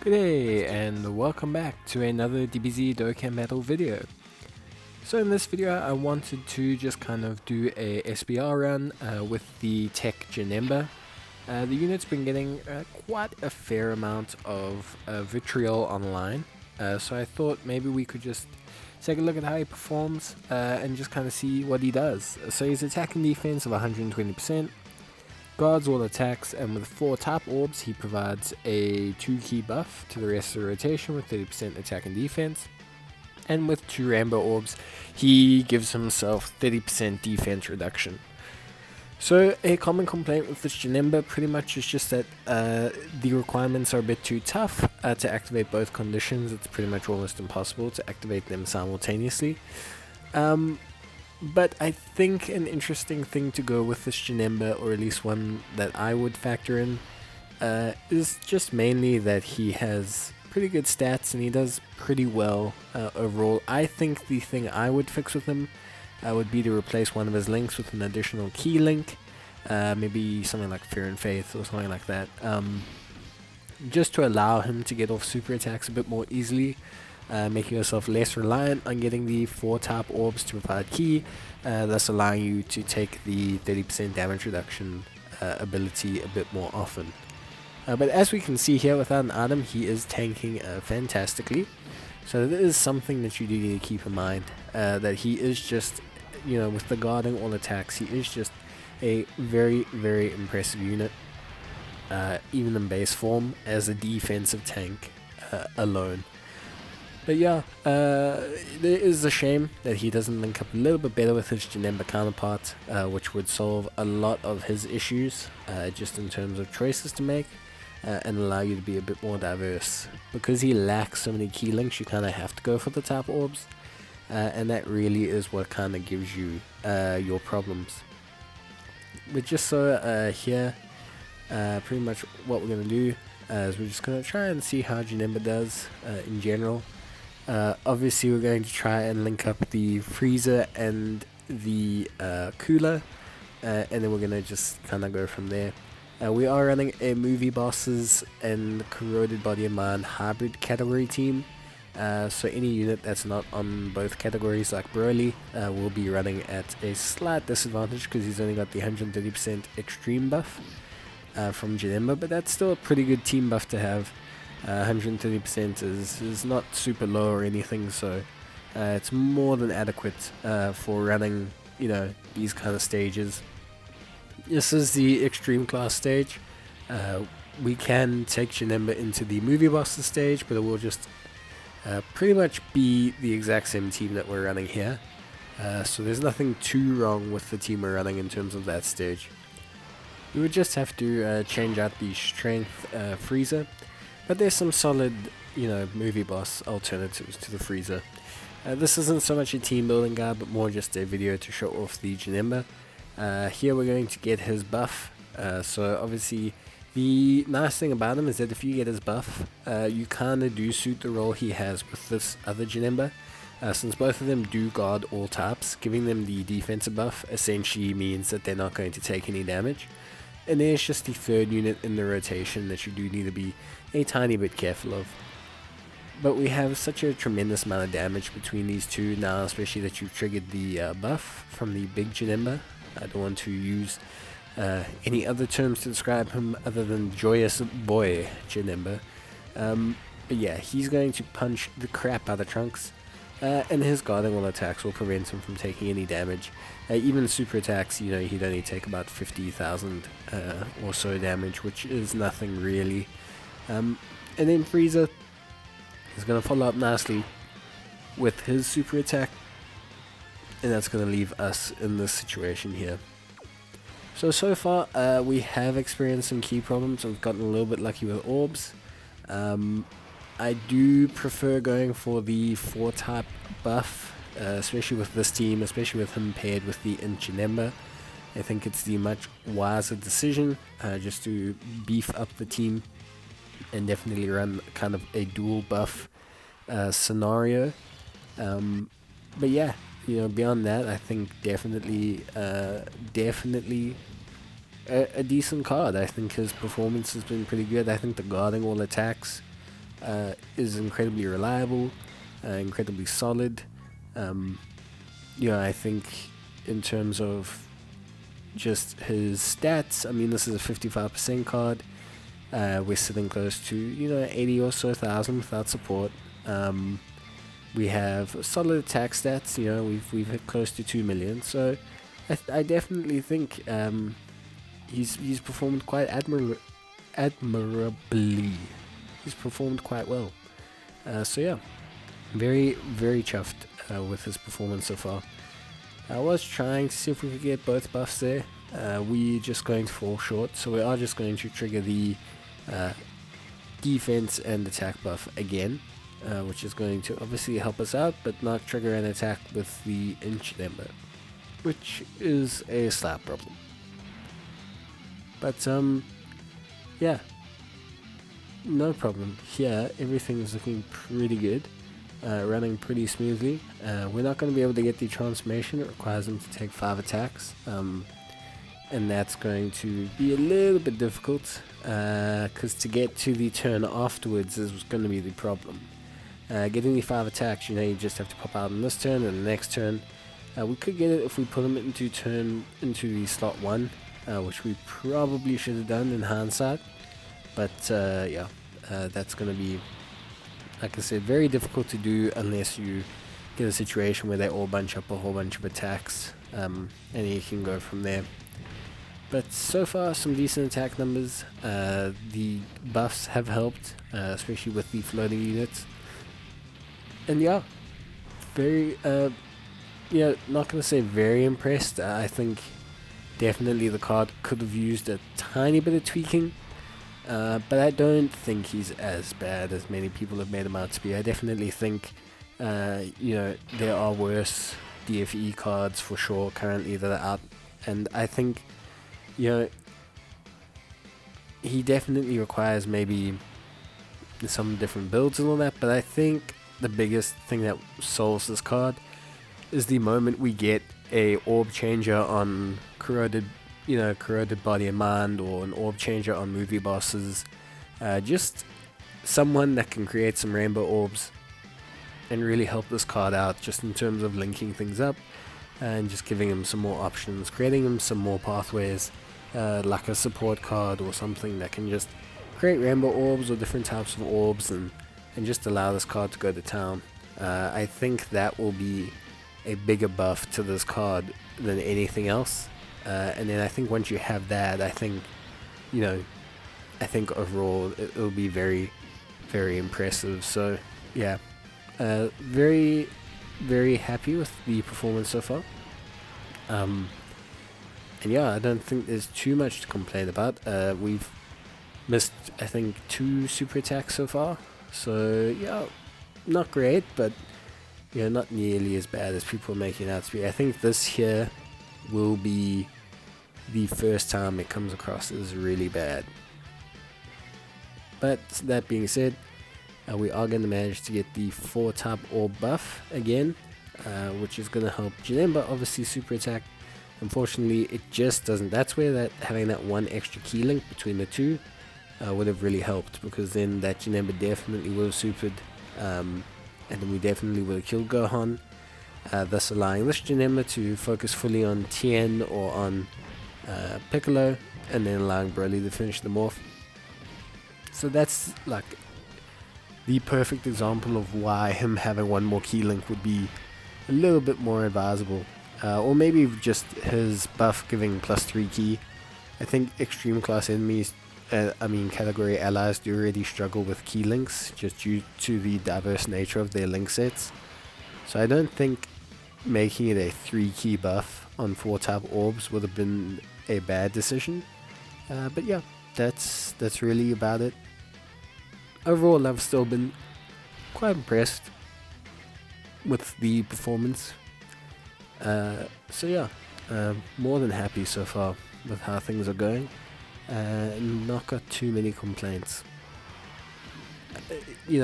Good day and welcome back to another Dbz Dokkan battle video. So in this video I wanted to just kind of do a SBR run with the tech Janemba. The unit's been getting quite a fair amount of vitriol online, so I thought maybe we could just take a look at how he performs and just kind of see what he does. So he's attack and defense of 120%, guards all attacks, and with 4 top orbs he provides a 2 key buff to the rest of the rotation with 30% attack and defense. And with 2 Rainbow orbs he gives himself 30% defense reduction. So a common complaint with this Janemba pretty much is just that the requirements are a bit too tough to activate both conditions. It's pretty much almost impossible to activate them simultaneously. But I think an interesting thing to go with this Janemba, or at least one that I would factor in, is just mainly that he has pretty good stats and he does pretty well overall. I think the thing I would fix with him would be to replace one of his links with an additional key link, maybe something like Fear and Faith or something like that, just to allow him to get off super attacks a bit more easily, making yourself less reliant on getting the 4 top orbs to provide key, thus allowing you to take the 30% damage reduction ability a bit more often. But as we can see here, without an item he is tanking fantastically, so that is something that you do need to keep in mind, that he is just, with the guarding all attacks, he is just a very, very impressive unit, even in base form as a defensive tank alone. But yeah, it is a shame that he doesn't link up a little bit better with his Janemba counterpart, which would solve a lot of his issues, just in terms of choices to make, and allow you to be a bit more diverse. Because he lacks so many key links, you kind of have to go for the top orbs, and that really is what kind of gives you your problems. But just so here, pretty much what we're going to do is we're just going to try and see how Janemba does in general. Obviously we're going to try and link up the freezer and the cooler, and then we're going to just kind of go from there. We are running a movie bosses and corroded body and mind hybrid category team, so any unit that's not on both categories like Broly will be running at a slight disadvantage because he's only got the 130% extreme buff from Janemba, but that's still a pretty good team buff to have. 130% is not super low or anything, so it's more than adequate for running these kind of stages. This is the extreme class stage. We can take Janemba into the movie bosses stage, but it will just pretty much be the exact same team that we're running here. So there's nothing too wrong with the team we're running in terms of that stage. We would just have to change out the strength freezer, but there's some solid movie boss alternatives to the freezer. This isn't so much a team building guide, but more just a video to show off the Janemba. Here we're going to get his buff, so obviously the nice thing about him is that if you get his buff, you kind of do suit the role he has with this other Janemba, since both of them do guard all types. Giving them the defensive buff essentially means that they're not going to take any damage, and there's just the 3rd unit in the rotation that you do need to be a tiny bit careful of. But we have such a tremendous amount of damage between these two now, especially that you've triggered the buff from the big Janemba. I don't want to use any other terms to describe him other than joyous boy Janemba. But yeah, he's going to punch the crap out of Trunks, and his guarding all attacks will prevent him from taking any damage. Even super attacks, he'd only take about 50,000 or so damage, which is nothing really. And then Frieza is going to follow up nicely with his super attack, and that's going to leave us in this situation here. So far we have experienced some key problems. We've gotten a little bit lucky with orbs. I do prefer going for the 4 type buff, especially with this team, especially with him paired with the Janemba. I think it's the much wiser decision, just to beef up the team and definitely run kind of a dual buff scenario. But yeah, beyond that, I think definitely a decent card. I think his performance has been pretty good. I think the guarding all attacks is incredibly reliable, incredibly solid. I think in terms of just his stats, I mean, this is a 55% card. We're sitting close to 80 or so thousand without support. We have solid attack stats. We've hit close to 2 million. So I definitely think he's performed quite admirably. He's performed quite well. So yeah, very very chuffed with his performance so far. I was trying to see if we could get both buffs there. We're just going to fall short, so we are just going to trigger the defense and attack buff again, which is going to obviously help us out, but not trigger an attack with the Janemba, which is a slight problem. But yeah, no problem. Here, everything is looking pretty good, running pretty smoothly. We're not going to be able to get the transformation. It requires him to take 5 attacks, and that's going to be a little bit difficult, because to get to the turn afterwards is going to be the problem. Getting the 5 attacks, you just have to pop out on this turn and the next turn. We could get it if we put him into the slot 1, which we probably should have done in hindsight. But yeah, that's going to be, like I said, very difficult to do unless you get a situation where they all bunch up a whole bunch of attacks, and you can go from there. But so far, some decent attack numbers. The buffs have helped, especially with the floating units. And yeah, very, not going to say very impressed. I think definitely the card could have used a tiny bit of tweaking. But I don't think he's as bad as many people have made him out to be. I definitely think, there are worse DFE cards for sure currently that are out. And I think, he definitely requires maybe some different builds and all that. But I think the biggest thing that solves this card is the moment we get a orb changer on corroded body and mind, or an orb changer on movie bosses. Just someone that can create some rainbow orbs and really help this card out, just in terms of linking things up and just giving him some more options, creating him some more pathways, like a support card or something that can just create rainbow orbs or different types of orbs and just allow this card to go to town. I think that will be a bigger buff to this card than anything else. And then I think once you have that, I think overall it'll be very, very impressive. So yeah, very, very happy with the performance so far. And yeah, I don't think there's too much to complain about. We've missed, I think, 2 super attacks so far. So yeah, not great, but not nearly as bad as people are making it out to be. I think this here will be the first time it comes across as really bad. But that being said, we are going to manage to get the 4 type orb buff again, which is going to help Janemba obviously super attack. Unfortunately, it just doesn't. That's where having that 1 extra key link between the 2 would have really helped, because then that Janemba definitely would have supered, and then we definitely would have killed Gohan, thus allowing this Janemba to focus fully on Tien or on Piccolo, and then allowing Broly to finish them off. So that's like the perfect example of why him having 1 more key link would be a little bit more advisable, or maybe just his buff giving +3 key. I think extreme class enemies, category allies, do already struggle with key links just due to the diverse nature of their link sets. So I don't think making it a 3 key buff on 4 type orbs would have been a bad decision. But yeah, that's really about it. Overall, I've still been quite impressed with the performance. So yeah, more than happy so far with how things are going. Not got too many complaints. He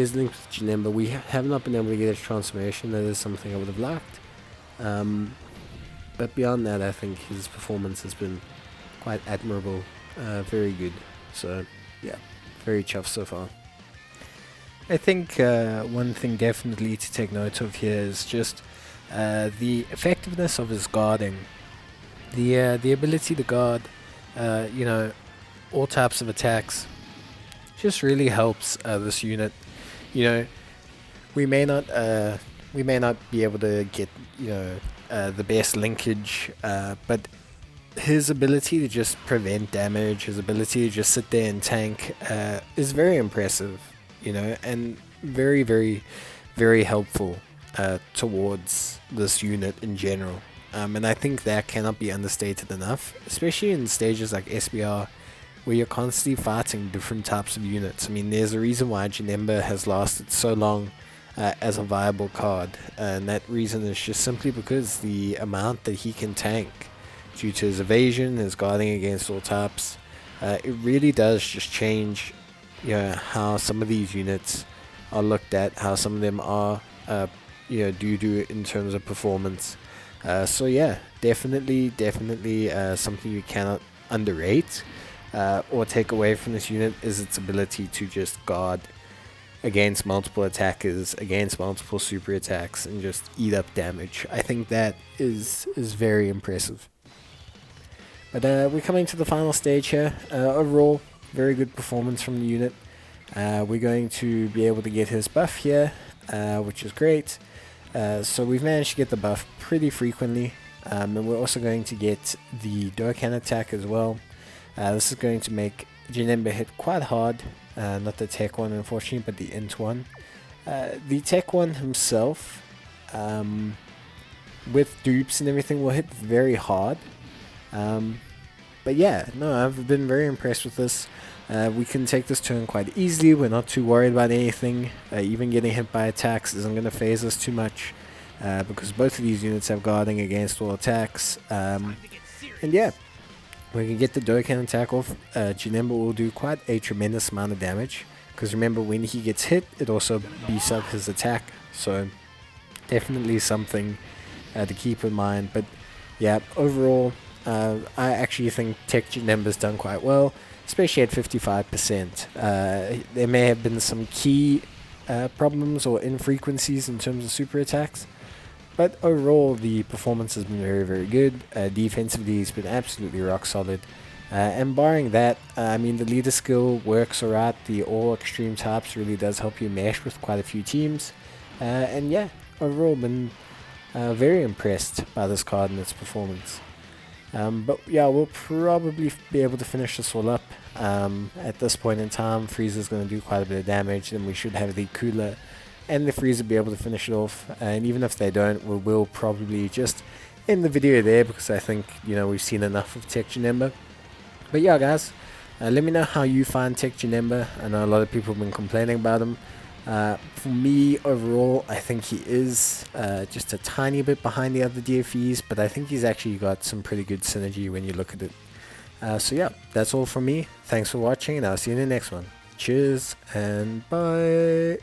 is linked with Janemba. We have not been able to get a transformation. That is something I would have liked. But beyond that, I think his performance has been quite admirable. Very good. So yeah, very chuffed so far. I think one thing definitely to take note of here is just the effectiveness of his guarding. The ability to guard, you know, all types of attacks just really helps this unit. You know, we may not be able to get, you know, the best linkage, but his ability to just prevent damage, his ability to just sit there and tank, is very impressive, you know, and very, very, very helpful towards this unit in general. And I think that cannot be understated enough, especially in stages like SBR, where you're constantly fighting different types of units. I mean, there's a reason why Janemba has lasted so long as a viable card, and that reason is just simply because the amount that he can tank due to his evasion, his guarding against all types, it really does just change, you know, how some of these units are looked at, how some of them are, you know, do in terms of performance. So yeah, definitely something you cannot underrate or take away from this unit is its ability to just guard against multiple attackers, against multiple super attacks, and just eat up damage. I think that is very impressive. But we're coming to the final stage here. Overall, very good performance from the unit. We're going to be able to get his buff here, which is great. So we've managed to get the buff pretty frequently, and we're also going to get the Dokkan attack as well. This is going to make Janemba hit quite hard, not the tech one unfortunately, but the int one. The tech one himself, with dupes and everything, will hit very hard. But yeah, no, I've been very impressed with this. We can take this turn quite easily. We're not too worried about anything. Even getting hit by attacks isn't going to phase us too much, because both of these units have guarding against all attacks. And yeah, we can get the Dokkan attack off. Janemba will do quite a tremendous amount of damage, because remember, when he gets hit, it also beefs up his attack. So definitely something to keep in mind. But yeah, overall, I actually think Tech Janemba's done quite well, especially at 55%. There may have been some key problems or infrequencies in terms of super attacks, but overall the performance has been very, very good. Defensively, he's been absolutely rock solid. And barring that, I mean, the leader skill works alright. The all extreme types really does help you mesh with quite a few teams. And yeah, overall been very impressed by this card and its performance. But yeah, we'll probably be able to finish this all up. At this point in time, Frieza's going to do quite a bit of damage, and we should have the Cooler and the Frieza be able to finish it off. And even if they don't, we will probably just end the video there, because I think, you know, we've seen enough of Tech Janemba. But yeah, guys, let me know how you find Tech Janemba. I know a lot of people have been complaining about him. For me, overall, I think he is just a tiny bit behind the other DFEs, but I think he's actually got some pretty good synergy when you look at it. So yeah, that's all from me. Thanks for watching, and I'll see you in the next one. Cheers, and bye!